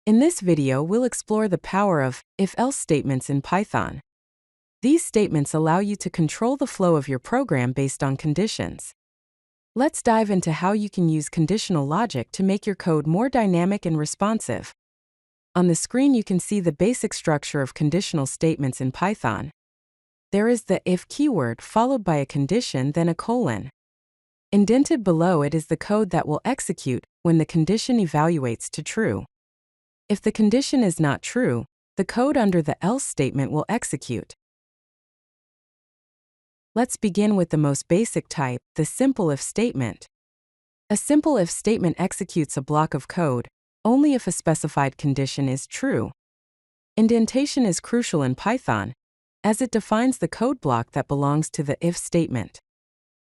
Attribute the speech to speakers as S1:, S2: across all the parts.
S1: In this video, we'll explore the power of if-else statements in Python. These statements allow you to control the flow of your program based on conditions. Let's dive into how you can use conditional logic to make your code more dynamic and responsive. On the screen, you can see the basic structure of conditional statements in Python. There is the if keyword followed by a condition, then a colon. Indented below it is the code that will execute when the condition evaluates to true. If the condition is not true, the code under the else statement will execute. Let's begin with the most basic type, the simple if statement. A simple if statement executes a block of code only if a specified condition is true. Indentation is crucial in Python, as it defines the code block that belongs to the if statement.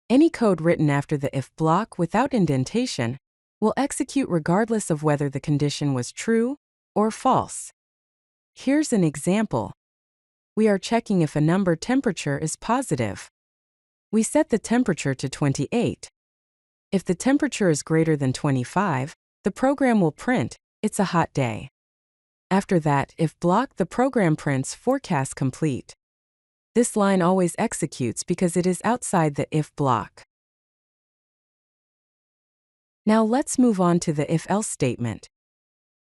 S1: Any code written after the if block without indentation will execute regardless of whether the condition was true or false. Here's an example. We are checking if a number temperature is positive. We set the temperature to 28. If the temperature is greater than 25, the program will print, "It's a hot day." After that if block, the program prints "forecast complete." This line always executes because it is outside the if block. Now let's move on to the if-else statement.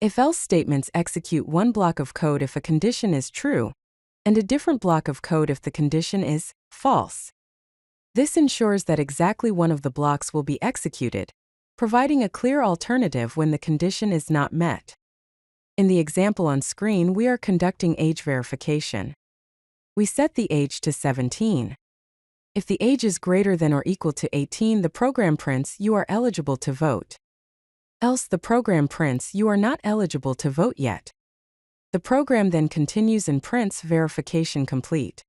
S1: If-else statements execute one block of code if a condition is true, and a different block of code if the condition is false. This ensures that exactly one of the blocks will be executed, providing a clear alternative when the condition is not met. In the example on screen, we are conducting age verification. We set the age to 17. If the age is greater than or equal to 18, the program prints "You are eligible to vote." Else, the program prints "You are not eligible to vote yet." The program then continues and prints "Verification complete."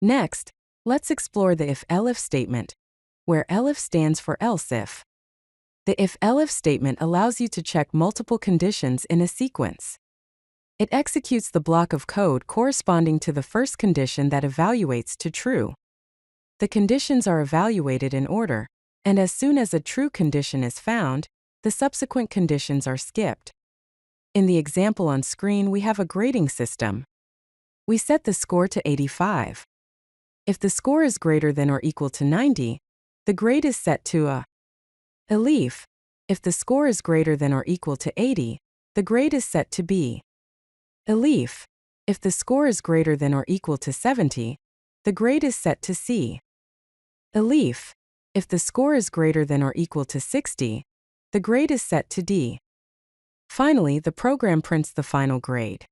S1: Next, let's explore the if-elif statement, where elif stands for else if. The if-elif statement allows you to check multiple conditions in a sequence. It executes the block of code corresponding to the first condition that evaluates to true. The conditions are evaluated in order, and as soon as a true condition is found, the subsequent conditions are skipped. In the example on screen, we have a grading system. We set the score to 85. If the score is greater than or equal to 90, the grade is set to a. Elif. If the score is greater than or equal to 80, the grade is set to B. Elif. If the score is greater than or equal to 70, the grade is set to C. Elif. If the score is greater than or equal to 60, the grade is set to D. Finally, the program prints the final grade.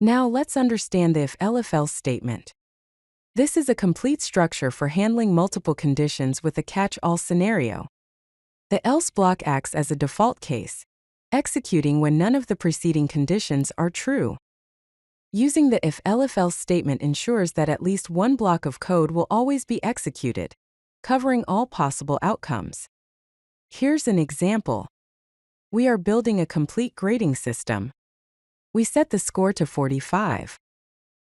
S1: Now let's understand the if-elif-else statement. This is a complete structure for handling multiple conditions with a catch-all scenario. The else block acts as a default case, executing when none of the preceding conditions are true. Using the if-elif-else statement ensures that at least one block of code will always be executed, covering all possible outcomes. Here's an example. We are building a complete grading system. We set the score to 45.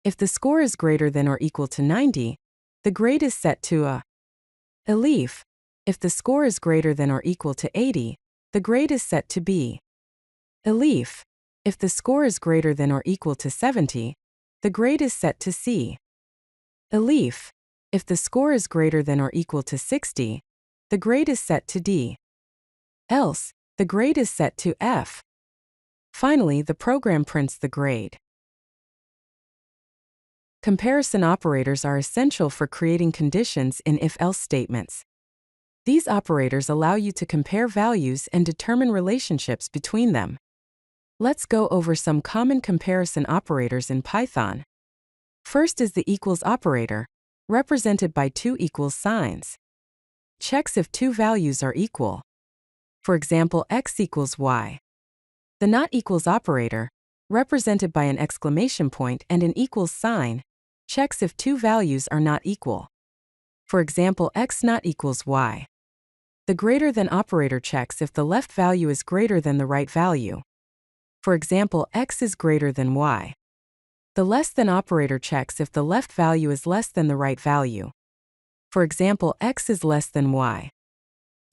S1: If the score is greater than or equal to 90, the grade is set to a. Elif. If the score is greater than or equal to 80, the grade is set to B. Elif. If the score is greater than or equal to 70, the grade is set to C. Elif. If the score is greater than or equal to 60, the grade is set to D. Else, the grade is set to F. Finally, the program prints the grade. Comparison operators are essential for creating conditions in if-else statements. These operators allow you to compare values and determine relationships between them. Let's go over some common comparison operators in Python. First is the equals operator, represented by two equals signs. Checks if two values are equal. For example, x equals y. The not equals operator, represented by an exclamation point and an equals sign, checks if two values are not equal. For example, x not equals y. The greater than operator checks if the left value is greater than the right value. For example, x is greater than y. The less than operator checks if the left value is less than the right value. For example, x is less than y.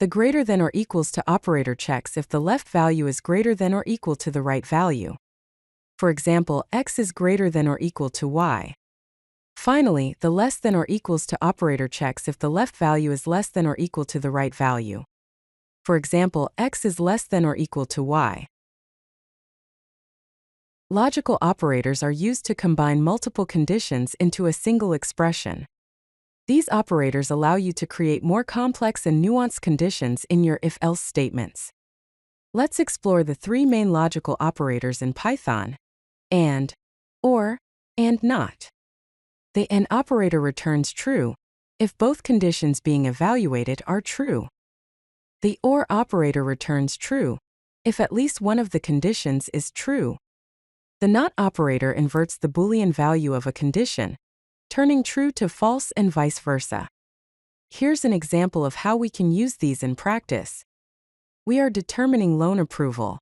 S1: The greater than or equals to operator checks if the left value is greater than or equal to the right value. For example, x is greater than or equal to y. Finally, the less than or equals to operator checks if the left value is less than or equal to the right value. For example, x is less than or equal to y. Logical operators are used to combine multiple conditions into a single expression. These operators allow you to create more complex and nuanced conditions in your if-else statements. Let's explore the three main logical operators in Python: and, or, and not. The and operator returns true if both conditions being evaluated are true. The or operator returns true if at least one of the conditions is true. The not operator inverts the Boolean value of a condition, turning true to false and vice versa. Here's an example of how we can use these in practice. We are determining loan approval.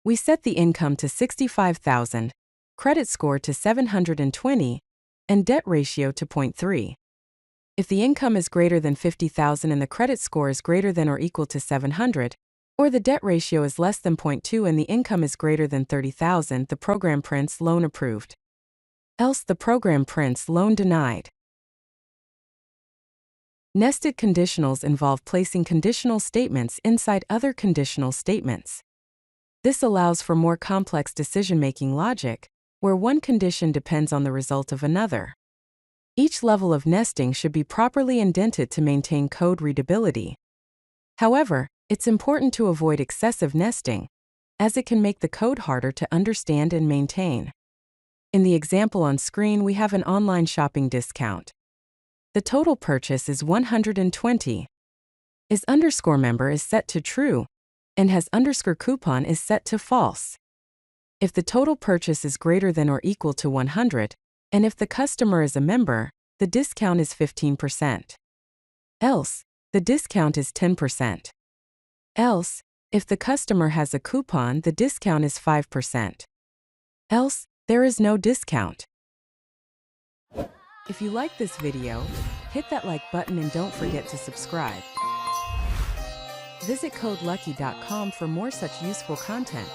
S1: We set the income to $65,000, credit score to 720, and debt ratio to 0.3. If the income is greater than $50,000 and the credit score is greater than or equal to 700, or the debt ratio is less than 0.2 and the income is greater than $30,000, the program prints loan approved. Else the program prints loan denied. Nested conditionals involve placing conditional statements inside other conditional statements. This allows for more complex decision-making logic, where one condition depends on the result of another. Each level of nesting should be properly indented to maintain code readability. However, it's important to avoid excessive nesting, as it can make the code harder to understand and maintain. In the example on screen, we have an online shopping discount. The total purchase is $120. Is underscore member is set to true, and has underscore coupon is set to false. If the total purchase is greater than or equal to 100, and if the customer is a member, the discount is 15%. Else, the discount is 10%. Else, if the customer has a coupon, the discount is 5%. Else, there is no discount. If you like this video, hit that like button and don't forget to subscribe. Visit codelucky.com for more such useful content.